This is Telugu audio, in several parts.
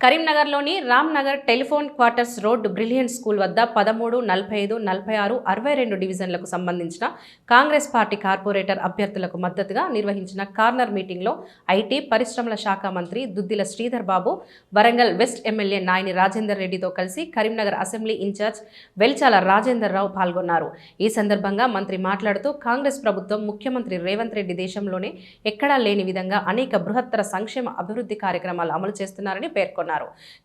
కరీంనగర్లోని Ramnagar telephone quarters road Brilliant school వద్ద 13, 45, 46, 62 డివిజన్లకు సంబంధించిన కాంగ్రెస్ పార్టీ కార్పొరేటర్ అభ్యర్థులకు మద్దతుగా నిర్వహించిన కార్నర్ మీటింగ్లో ఐటీ పరిశ్రమల శాఖ మంత్రి దుద్దిల శ్రీధర్ బాబు, వరంగల్ వెస్ట్ ఎమ్మెల్యే నాయని రాజేందర్ రెడ్డితో కలిసి కరీంనగర్ అసెంబ్లీ ఇన్ఛార్జ్ వెల్చాల రాజేందర్ రావు పాల్గొన్నారు. ఈ సందర్భంగా మంత్రి మాట్లాడుతూ కాంగ్రెస్ ప్రభుత్వం ముఖ్యమంత్రి రేవంత్ రెడ్డి దేశంలోనే ఎక్కడా లేని విధంగా అనేక బృహత్తర సంక్షేమ అభివృద్ధి కార్యక్రమాలు అమలు చేస్తున్నారని పేర్కొన్నారు.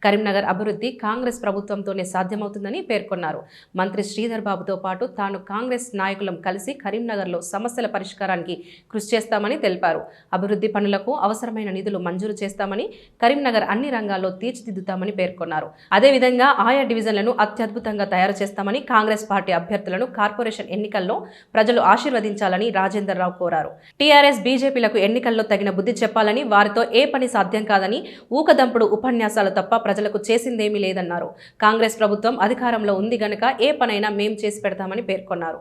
కరీంనగర్ అభివృద్ధి కాంగ్రెస్ ప్రభుత్వంతోనే సాధ్యమవుతుందని పేర్కొన్నారు. మంత్రి శ్రీధర్ బాబుతో పాటు తాను కాంగ్రెస్ నాయకులం కలిసి కరీంనగర్లో సమస్యల పరిష్కారానికి కృషి చేస్తామని తెలిపారు. అభివృద్ధి పనులకు అవసరమైన నిధులు మంజూరు చేస్తామని, కరీంనగర్ అన్ని రంగాల్లో తీర్చిదిద్దుతామని పేర్కొన్నారు. అదేవిధంగా ఆయా డివిజన్లను అత్యద్భుతంగా తయారు చేస్తామని, కాంగ్రెస్ పార్టీ అభ్యర్థులను కార్పొరేషన్ ఎన్నికల్లో ప్రజలు ఆశీర్వదించాలని రాజేందర్ రావు కోరారు. టీఆర్ఎస్ బీజేపీలకు ఎన్నికల్లో తగిన బుద్ధి చెప్పాలని, వారితో ఏ పని సాధ్యం కాదని ఊకదంపుడు ఉపన్యాసాలు తప్ప ప్రజలకు చేసిందేమీ లేదన్నారు. కాంగ్రెస్ ప్రభుత్వం అధికారంలో ఉంది గనక ఏ పనైనా మేం చేసి పెడతామని పేర్కొన్నారు.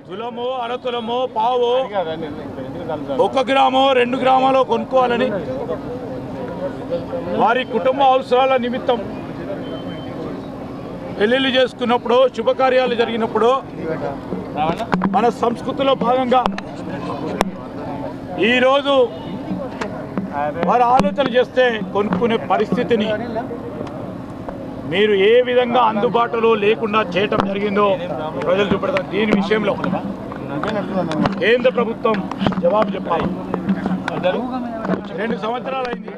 తులము, అరతులము, పావు, 1 గ్రామో 2 గ్రామాలో కొనుక్కోవాలని, వారి కుటుంబ అవసరాల నిమిత్తం పెళ్లిళ్ళు చేసుకున్నప్పుడు, శుభకార్యాలు జరిగినప్పుడు మన సంస్కృతిలో భాగంగా ఈరోజు వారు ఆలోచన చేస్తే కొనుక్కునే పరిస్థితిని మీరు ఏ విధంగా అందుబాటులో లేకుండా చేయటం జరిగిందో ప్రజలు చూపెడతారు. దీని విషయంలో కేంద్ర ప్రభుత్వం జవాబు చెప్పాలి. 2 సంవత్సరాలు అయింది.